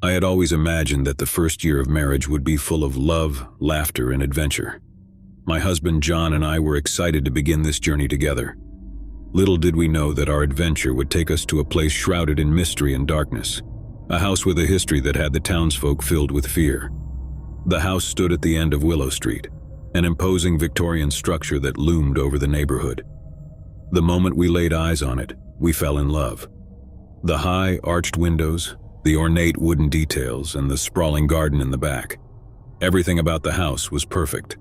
I had always imagined that the first year of marriage would be full of love, laughter, and adventure. My husband John and I were excited to begin this journey together. Little did we know that our adventure would take us to a place shrouded in mystery and darkness, a house with a history that had the townsfolk filled with fear. The house stood at the end of Willow Street, an imposing Victorian structure that loomed over the neighborhood. The moment we laid eyes on it, we fell in love. The high, arched windows, the ornate wooden details, and the sprawling garden in the back. Everything about the house was perfect.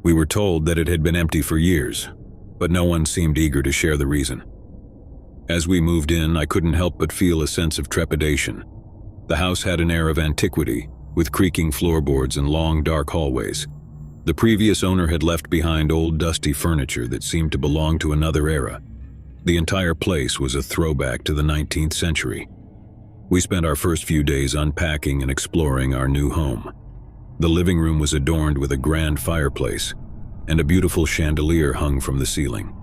We were told that it had been empty for years, but no one seemed eager to share the reason. As we moved in, I couldn't help but feel a sense of trepidation. The house had an air of antiquity, with creaking floorboards and long, dark hallways. The previous owner had left behind old, dusty furniture that seemed to belong to another era. The entire place was a throwback to the 19th century. We spent our first few days unpacking and exploring our new home. The living room was adorned with a grand fireplace, and a beautiful chandelier hung from the ceiling.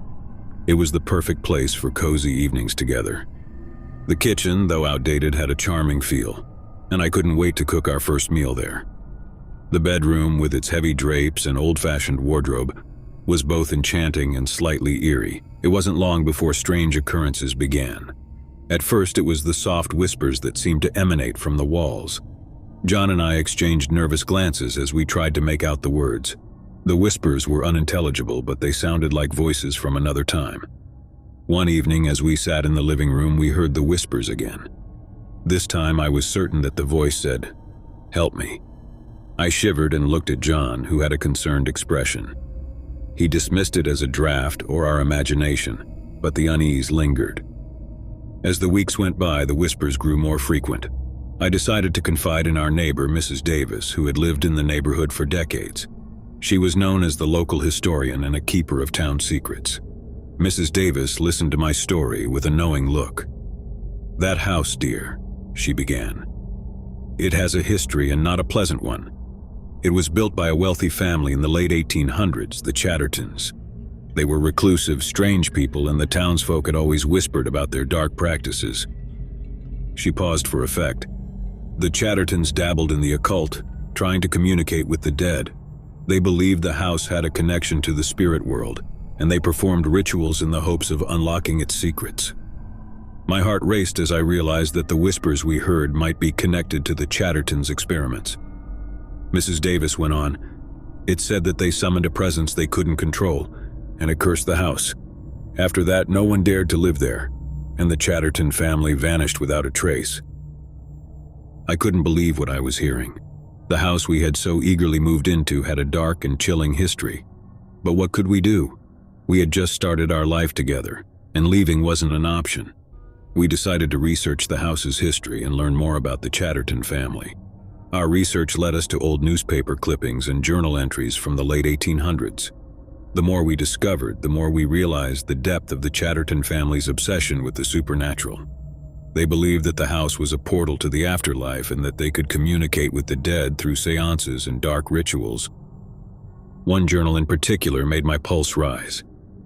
It was the perfect place for cozy evenings together. The kitchen, though outdated, had a charming feel, and I couldn't wait to cook our first meal there. The bedroom, with its heavy drapes and old-fashioned wardrobe, was both enchanting and slightly eerie. It wasn't long before strange occurrences began. At first, it was the soft whispers that seemed to emanate from the walls. John and I exchanged nervous glances as we tried to make out the words. The whispers were unintelligible, but they sounded like voices from another time. One evening, as we sat in the living room, we heard the whispers again. This time, I was certain that the voice said, "Help me." I shivered and looked at John, who had a concerned expression. He dismissed it as a draft or our imagination, but the unease lingered. As the weeks went by, the whispers grew more frequent. I decided to confide in our neighbor, Mrs. Davis, who had lived in the neighborhood for decades. She was known as the local historian and a keeper of town secrets. Mrs. Davis listened to my story with a knowing look. "That house, dear," she began. "It has a history and not a pleasant one. It was built by a wealthy family in the late 1800s, the Chattertons. They were reclusive, strange people, and the townsfolk had always whispered about their dark practices." She paused for effect. "The Chattertons dabbled in the occult, trying to communicate with the dead. They believed the house had a connection to the spirit world, and they performed rituals in the hopes of unlocking its secrets." My heart raced as I realized that the whispers we heard might be connected to the Chattertons' experiments. Mrs. Davis went on, "It said that they summoned a presence they couldn't control, and it cursed the house. After that, no one dared to live there, and the Chatterton family vanished without a trace." I couldn't believe what I was hearing. The house we had so eagerly moved into had a dark and chilling history. But what could we do? We had just started our life together, and leaving wasn't an option. We decided to research the house's history and learn more about the Chatterton family. Our research led us to old newspaper clippings and journal entries from the late 1800s. The more we discovered, the more we realized the depth of the Chatterton family's obsession with the supernatural. They believed that the house was a portal to the afterlife and that they could communicate with the dead through seances and dark rituals. One journal in particular made my pulse rise.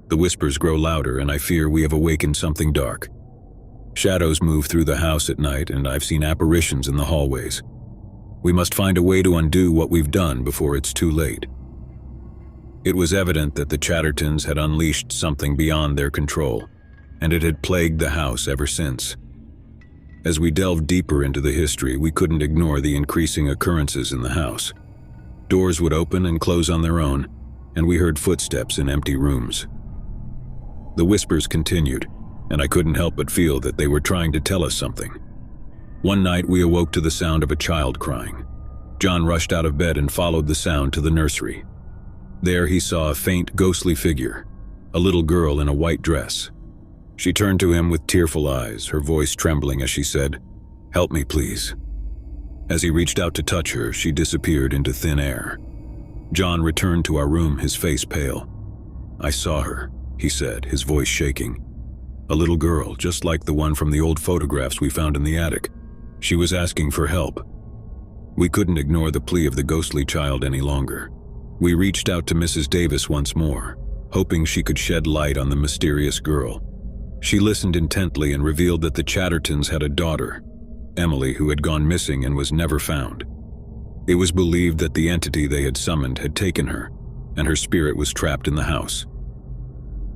The whispers grow louder, and I fear we have awakened something dark. Shadows move through the house at night, and I've seen apparitions in the hallways. We must find a way to undo what we've done before it's too late. It was evident that the Chattertons had unleashed something beyond their control, and it had plagued the house ever since. As we delved deeper into the history, we couldn't ignore the increasing occurrences in the house. Doors would open and close on their own, and we heard footsteps in empty rooms. The whispers continued, and I couldn't help but feel that they were trying to tell us something. One night, we awoke to the sound of a child crying. John rushed out of bed and followed the sound to the nursery. There he saw a faint, ghostly figure, a little girl in a white dress. She turned to him with tearful eyes, her voice trembling as she said, "Help me, please." As he reached out to touch her, she disappeared into thin air. John returned to our room, his face pale. "I saw her," he said, his voice shaking. "A little girl, just like the one from the old photographs we found in the attic. She was asking for help." We couldn't ignore the plea of the ghostly child any longer. We reached out to Mrs. Davis once more, hoping she could shed light on the mysterious girl. She listened intently and revealed that the Chattertons had a daughter. Emily, who had gone missing and was never found. It was believed that the entity they had summoned had taken her, and her spirit was trapped in the house.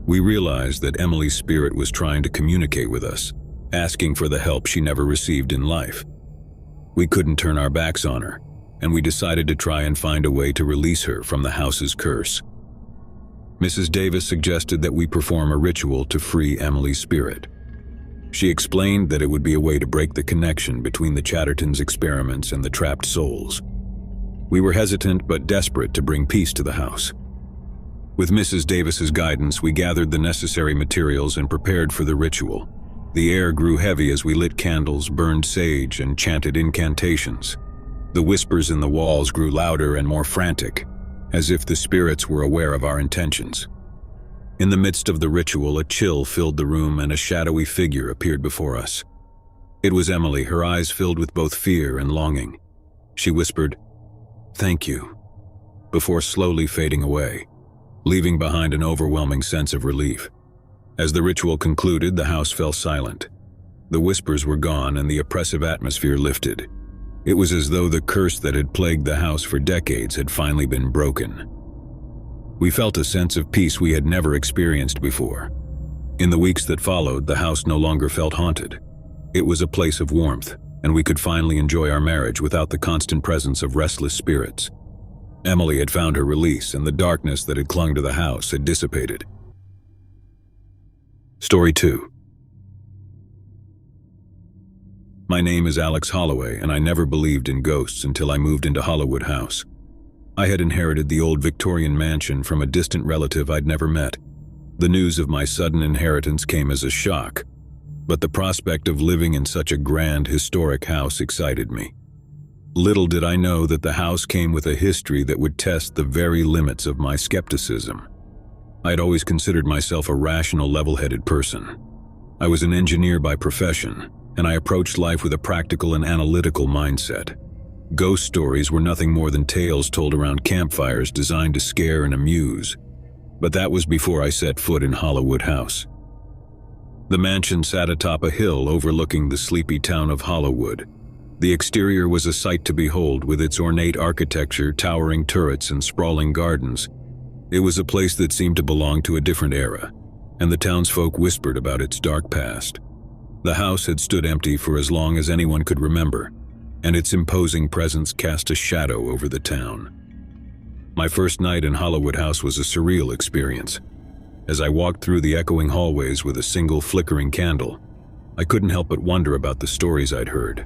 We realized that Emily's spirit was trying to communicate with us, asking for the help she never received in life. We couldn't turn our backs on her, and we decided to try and find a way to release her from the house's curse. Mrs. Davis suggested that we perform a ritual to free Emily's spirit. She explained that it would be a way to break the connection between the Chattertons' experiments and the trapped souls. We were hesitant but desperate to bring peace to the house. With Mrs. Davis's guidance, we gathered the necessary materials and prepared for the ritual. The air grew heavy as we lit candles, burned sage, and chanted incantations. The whispers in the walls grew louder and more frantic, as if the spirits were aware of our intentions. In the midst of the ritual, a chill filled the room and a shadowy figure appeared before us. It was Emily, her eyes filled with both fear and longing. She whispered, "Thank you," before slowly fading away, leaving behind an overwhelming sense of relief. As the ritual concluded, the house fell silent. The whispers were gone and the oppressive atmosphere lifted. It was as though the curse that had plagued the house for decades had finally been broken. We felt a sense of peace we had never experienced before. In the weeks that followed, the house no longer felt haunted. It was a place of warmth, and we could finally enjoy our marriage without the constant presence of restless spirits. Emily had found her release, and the darkness that had clung to the house had dissipated. Story 2. My name is Alex Holloway, and I never believed in ghosts until I moved into Hollywood House. I had inherited the old Victorian mansion from a distant relative I'd never met. The news of my sudden inheritance came as a shock, but the prospect of living in such a grand, historic house excited me. Little did I know that the house came with a history that would test the very limits of my skepticism. I had always considered myself a rational, level-headed person. I was an engineer by profession, and I approached life with a practical and analytical mindset. Ghost stories were nothing more than tales told around campfires designed to scare and amuse. But that was before I set foot in Hollywood House. The mansion sat atop a hill overlooking the sleepy town of Hollywood. The exterior was a sight to behold, with its ornate architecture, towering turrets, and sprawling gardens. It was a place that seemed to belong to a different era, and the townsfolk whispered about its dark past. The house had stood empty for as long as anyone could remember, and its imposing presence cast a shadow over the town. My first night in Hollywood House was a surreal experience. As I walked through the echoing hallways with a single flickering candle, I couldn't help but wonder about the stories I'd heard.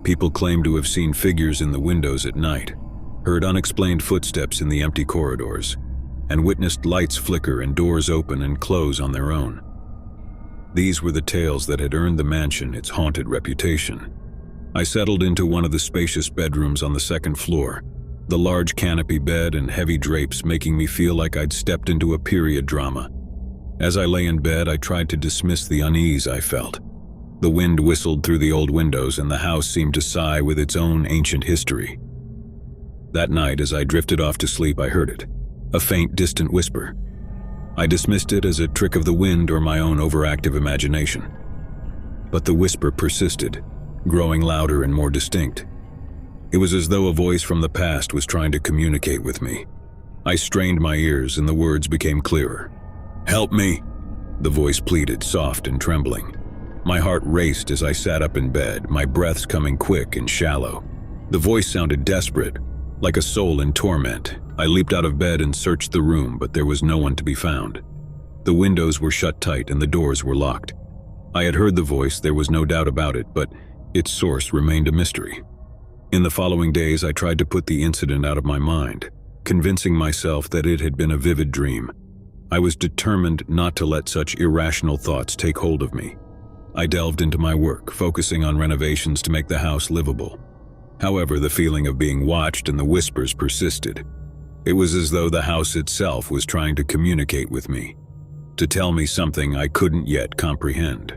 People claimed to have seen figures in the windows at night, heard unexplained footsteps in the empty corridors, and witnessed lights flicker and doors open and close on their own. These were the tales that had earned the mansion its haunted reputation. I settled into one of the spacious bedrooms on the second floor, the large canopy bed and heavy drapes making me feel like I'd stepped into a period drama. As I lay in bed, I tried to dismiss the unease I felt. The wind whistled through the old windows, and the house seemed to sigh with its own ancient history. That night, as I drifted off to sleep, I heard it, a faint, distant whisper. I dismissed it as a trick of the wind or my own overactive imagination. But the whisper persisted, growing louder and more distinct. It was as though a voice from the past was trying to communicate with me. I strained my ears, and the words became clearer. "Help me," the voice pleaded, soft and trembling. My heart raced as I sat up in bed, my breaths coming quick and shallow. The voice sounded desperate, like a soul in torment. I leaped out of bed and searched the room, but there was no one to be found. The windows were shut tight and the doors were locked. I had heard the voice, there was no doubt about it, but its source remained a mystery. In the following days, I tried to put the incident out of my mind, convincing myself that it had been a vivid dream. I was determined not to let such irrational thoughts take hold of me. I delved into my work, focusing on renovations to make the house livable. However, the feeling of being watched and the whispers persisted. It was as though the house itself was trying to communicate with me, to tell me something I couldn't yet comprehend.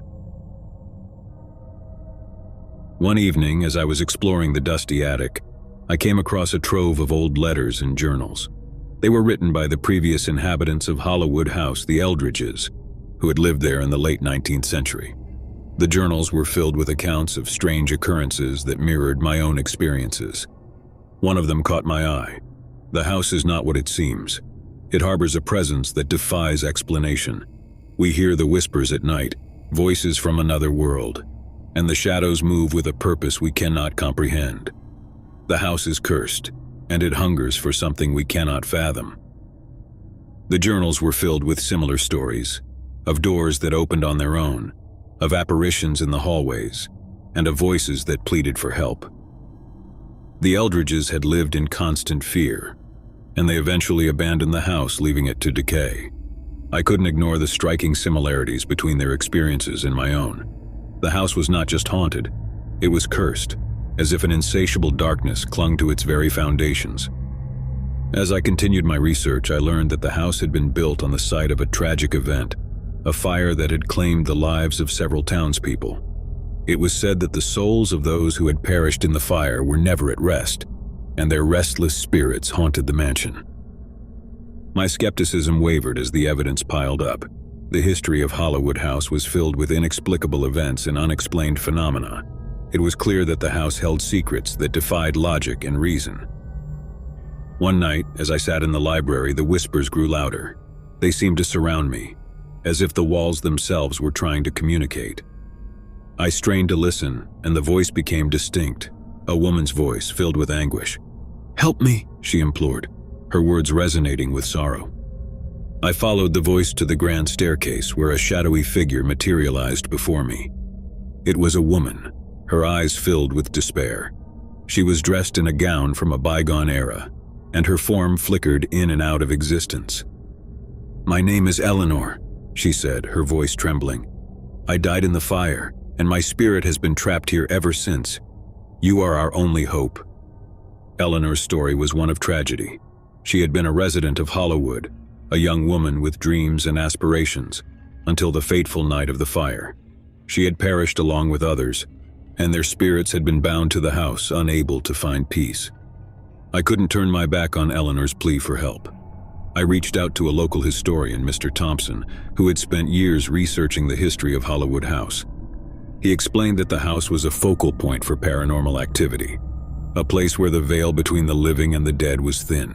One evening, as I was exploring the dusty attic, I came across a trove of old letters and journals. They were written by the previous inhabitants of Hollywood House, the Eldridges, who had lived there in the late 19th century. The journals were filled with accounts of strange occurrences that mirrored my own experiences. One of them caught my eye. The house is not what it seems. It harbors a presence that defies explanation. We hear the whispers at night, voices from another world, and the shadows move with a purpose we cannot comprehend. The house is cursed, and it hungers for something we cannot fathom. The journals were filled with similar stories, of doors that opened on their own, of apparitions in the hallways, and of voices that pleaded for help. The Eldridges had lived in constant fear, and they eventually abandoned the house, leaving it to decay. I couldn't ignore the striking similarities between their experiences and my own. The house was not just haunted, it was cursed, as if an insatiable darkness clung to its very foundations. As I continued my research, I learned that the house had been built on the site of a tragic event, a fire that had claimed the lives of several townspeople. It was said that the souls of those who had perished in the fire were never at rest, and their restless spirits haunted the mansion. My skepticism wavered as the evidence piled up. The history of Hollywood House was filled with inexplicable events and unexplained phenomena. It was clear that the house held secrets that defied logic and reason. One night, as I sat in the library, the whispers grew louder. They seemed to surround me, as if the walls themselves were trying to communicate. I strained to listen, and the voice became distinct, a woman's voice filled with anguish. "Help me," she implored, her words resonating with sorrow. I followed the voice to the grand staircase, where a shadowy figure materialized before me. It was a woman, her eyes filled with despair. She was dressed in a gown from a bygone era, and her form flickered in and out of existence. "My name is Eleanor," she said, her voice trembling. "I died in the fire, and my spirit has been trapped here ever since. You are our only hope." Eleanor's story was one of tragedy. She had been a resident of Hollywood, a young woman with dreams and aspirations, until the fateful night of the fire. She had perished along with others, and their spirits had been bound to the house, unable to find peace. I couldn't turn my back on Eleanor's plea for help. I reached out to a local historian, Mr. Thompson, who had spent years researching the history of Hollywood House. He explained that the house was a focal point for paranormal activity, a place where the veil between the living and the dead was thin.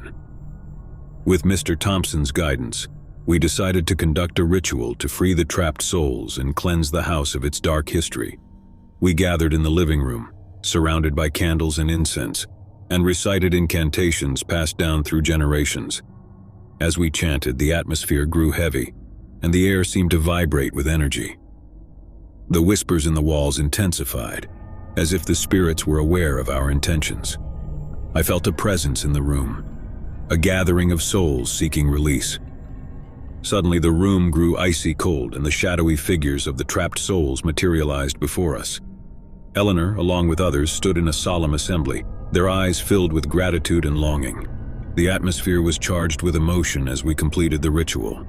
With Mr. Thompson's guidance, we decided to conduct a ritual to free the trapped souls and cleanse the house of its dark history. We gathered in the living room, surrounded by candles and incense, and recited incantations passed down through generations. As we chanted, the atmosphere grew heavy, and the air seemed to vibrate with energy. The whispers in the walls intensified, as if the spirits were aware of our intentions. I felt a presence in the room, a gathering of souls seeking release. Suddenly, the room grew icy cold, and the shadowy figures of the trapped souls materialized before us. Eleanor, along with others, stood in a solemn assembly, their eyes filled with gratitude and longing. The atmosphere was charged with emotion as we completed the ritual.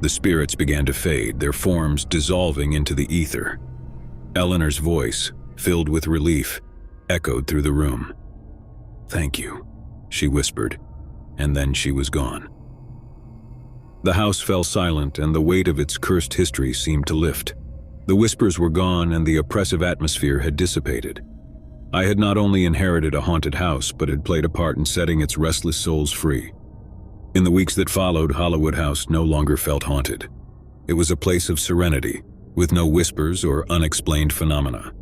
The spirits began to fade, their forms dissolving into the ether. Eleanor's voice, filled with relief, echoed through the room. "Thank you," she whispered, and then she was gone. The house fell silent, and the weight of its cursed history seemed to lift. The whispers were gone, and the oppressive atmosphere had dissipated. I had not only inherited a haunted house, but had played a part in setting its restless souls free. In the weeks that followed, Hollywood House no longer felt haunted. It was a place of serenity, with no whispers or unexplained phenomena.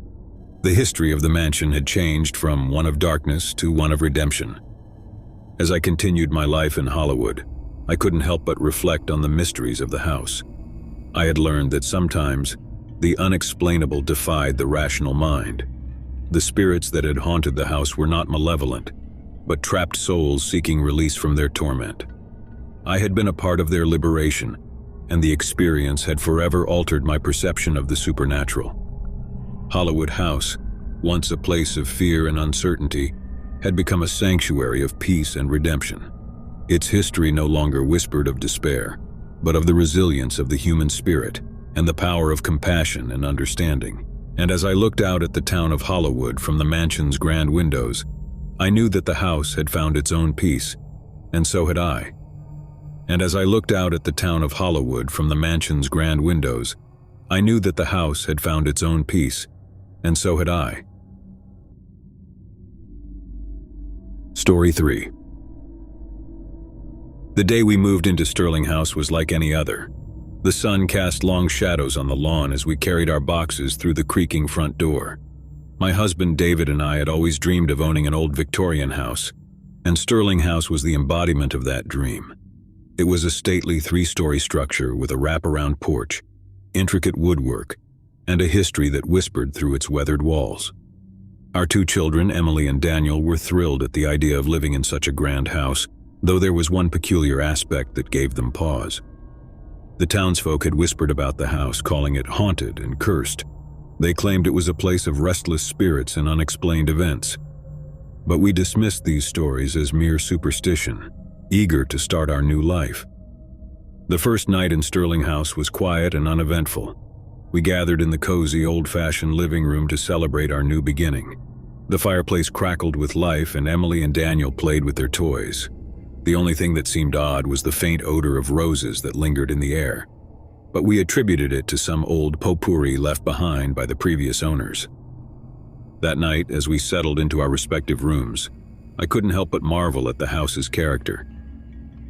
The history of the mansion had changed from one of darkness to one of redemption. As I continued my life in Hollywood, I couldn't help but reflect on the mysteries of the house. I had learned that sometimes the unexplainable defied the rational mind. The spirits that had haunted the house were not malevolent, but trapped souls seeking release from their torment. I had been a part of their liberation, and the experience had forever altered my perception of the supernatural. Hollywood House, once a place of fear and uncertainty, had become a sanctuary of peace and redemption. Its history no longer whispered of despair, but of the resilience of the human spirit and the power of compassion and understanding. And as I looked out at the town of Hollywood from the mansion's grand windows, I knew that the house had found its own peace, and so had I. And as I looked out at the town of Hollywood from the mansion's grand windows, I knew that the house had found its own peace, and so had I. Story 3. The day we moved into Sterling House was like any other. The sun cast long shadows on the lawn as we carried our boxes through the creaking front door. My husband David and I had always dreamed of owning an old Victorian house, and Sterling House was the embodiment of that dream. It was a stately 3-story structure with a wraparound porch, intricate woodwork, and a history that whispered through its weathered walls. Our 2 children, Emily and Daniel, were thrilled at the idea of living in such a grand house, though there was one peculiar aspect that gave them pause. The townsfolk had whispered about the house, calling it haunted and cursed. They claimed it was a place of restless spirits and unexplained events. But we dismissed these stories as mere superstition, eager to start our new life. The first night in Sterling House was quiet and uneventful. We gathered in the cozy, old-fashioned living room to celebrate our new beginning. The fireplace crackled with life, and Emily and Daniel played with their toys. The only thing that seemed odd was the faint odor of roses that lingered in the air, but we attributed it to some old potpourri left behind by the previous owners. That night, as we settled into our respective rooms, I couldn't help but marvel at the house's character.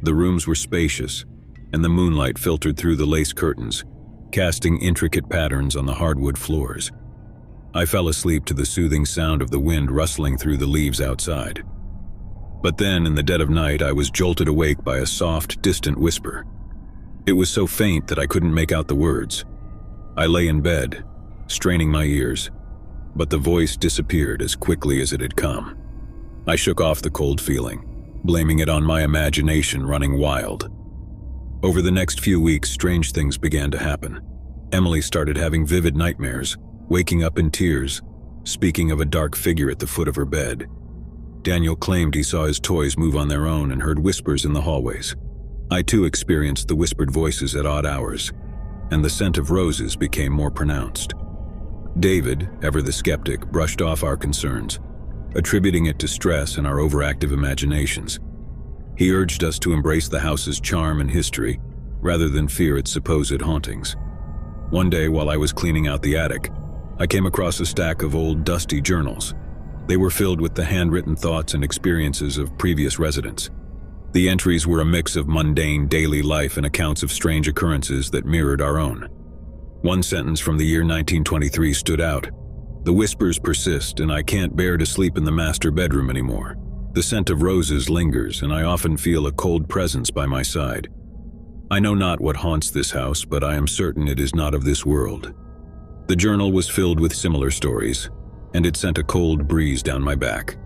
The rooms were spacious, and the moonlight filtered through the lace curtains, casting intricate patterns on the hardwood floors. I fell asleep to the soothing sound of the wind rustling through the leaves outside. But then, in the dead of night, I was jolted awake by a soft, distant whisper. It was so faint that I couldn't make out the words. I lay in bed, straining my ears, but the voice disappeared as quickly as it had come. I shook off the cold feeling, blaming it on my imagination running wild. Over the next few weeks, strange things began to happen. Emily started having vivid nightmares, waking up in tears, speaking of a dark figure at the foot of her bed. Daniel claimed he saw his toys move on their own and heard whispers in the hallways. I too experienced the whispered voices at odd hours, and the scent of roses became more pronounced. David, ever the skeptic, brushed off our concerns, attributing it to stress and our overactive imaginations. He urged us to embrace the house's charm and history, rather than fear its supposed hauntings. One day, while I was cleaning out the attic, I came across a stack of old, dusty journals. They were filled with the handwritten thoughts and experiences of previous residents. The entries were a mix of mundane daily life and accounts of strange occurrences that mirrored our own. One sentence from the year 1923 stood out. "The whispers persist, and I can't bear to sleep in the master bedroom anymore. The scent of roses lingers, and I often feel a cold presence by my side. I know not what haunts this house, but I am certain it is not of this world." The journal was filled with similar stories, and it sent a cold breeze down my back.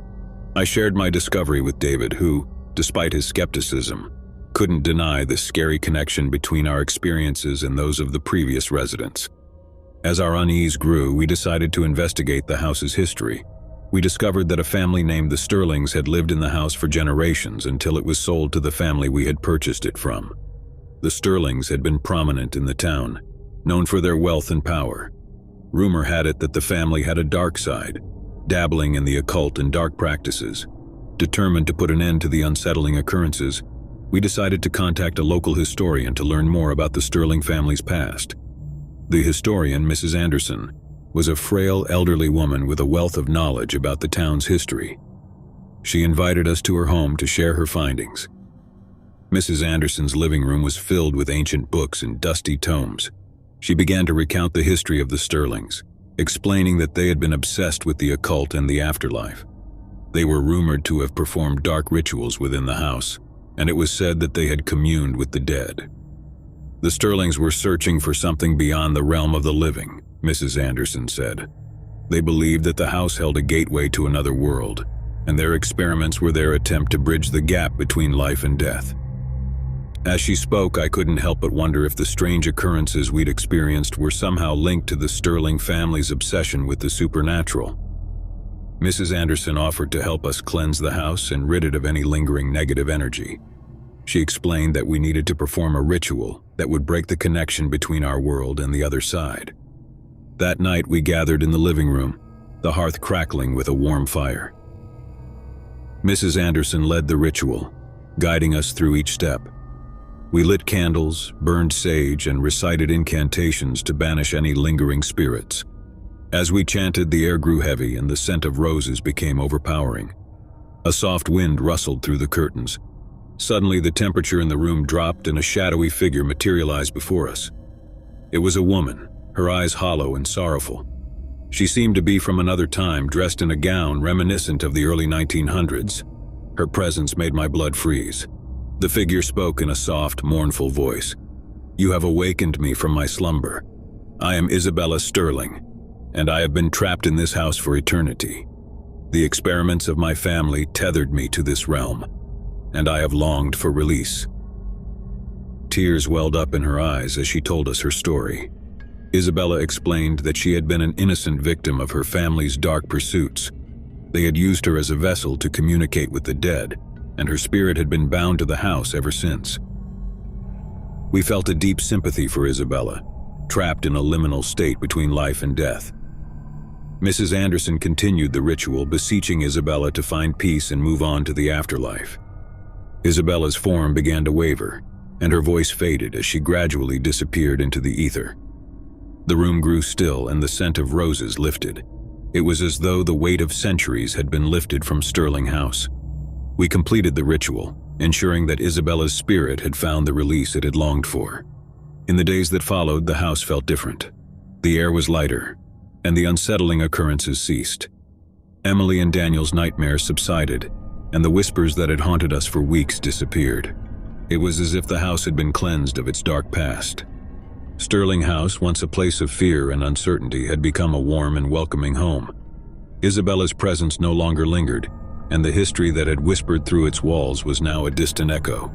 I shared my discovery with David, who, despite his skepticism, couldn't deny the scary connection between our experiences and those of the previous residents. As our unease grew, we decided to investigate the house's history. We discovered that a family named the Sterlings had lived in the house for generations until it was sold to the family we had purchased it from. The Sterlings had been prominent in the town, known for their wealth and power. Rumor had it that the family had a dark side, dabbling in the occult and dark practices. Determined to put an end to the unsettling occurrences, we decided to contact a local historian to learn more about the Sterling family's past. The historian, Mrs. Anderson, was a frail, elderly woman with a wealth of knowledge about the town's history. She invited us to her home to share her findings. Mrs. Anderson's living room was filled with ancient books and dusty tomes. She began to recount the history of the Sterlings, explaining that they had been obsessed with the occult and the afterlife. They were rumored to have performed dark rituals within the house, and it was said that they had communed with the dead. The Sterlings were searching for something beyond the realm of the living, Mrs. Anderson said. They believed that the house held a gateway to another world, and their experiments were their attempt to bridge the gap between life and death. As she spoke, I couldn't help but wonder if the strange occurrences we'd experienced were somehow linked to the Sterling family's obsession with the supernatural. Mrs. Anderson offered to help us cleanse the house and rid it of any lingering negative energy. She explained that we needed to perform a ritual that would break the connection between our world and the other side. That night we gathered in the living room, the hearth crackling with a warm fire. Mrs. Anderson led the ritual, guiding us through each step. We lit candles, burned sage, and recited incantations to banish any lingering spirits. As we chanted, the air grew heavy and the scent of roses became overpowering. A soft wind rustled through the curtains. Suddenly, the temperature in the room dropped and a shadowy figure materialized before us. It was a woman, her eyes hollow and sorrowful. She seemed to be from another time, dressed in a gown reminiscent of the early 1900s. Her presence made my blood freeze. The figure spoke in a soft, mournful voice. "You have awakened me from my slumber. I am Isabella Sterling, and I have been trapped in this house for eternity. The experiments of my family tethered me to this realm, and I have longed for release." Tears welled up in her eyes as she told us her story. Isabella explained that she had been an innocent victim of her family's dark pursuits. They had used her as a vessel to communicate with the dead, and her spirit had been bound to the house ever since. We felt a deep sympathy for Isabella, trapped in a liminal state between life and death. Mrs. Anderson continued the ritual, beseeching Isabella to find peace and move on to the afterlife. Isabella's form began to waver, and her voice faded as she gradually disappeared into the ether. The room grew still and the scent of roses lifted. It was as though the weight of centuries had been lifted from Sterling House. We completed the ritual, ensuring that Isabella's spirit had found the release it had longed for. In the days that followed, the house felt different. The air was lighter, and the unsettling occurrences ceased. Emily and Daniel's nightmares subsided, and the whispers that had haunted us for weeks disappeared. It was as if the house had been cleansed of its dark past. Sterling House, once a place of fear and uncertainty, had become a warm and welcoming home. Isabella's presence no longer lingered, and the history that had whispered through its walls was now a distant echo.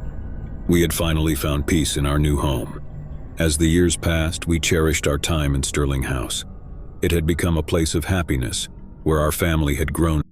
We had finally found peace in our new home. As the years passed, we cherished our time in Sterling House. It had become a place of happiness, where our family had grown.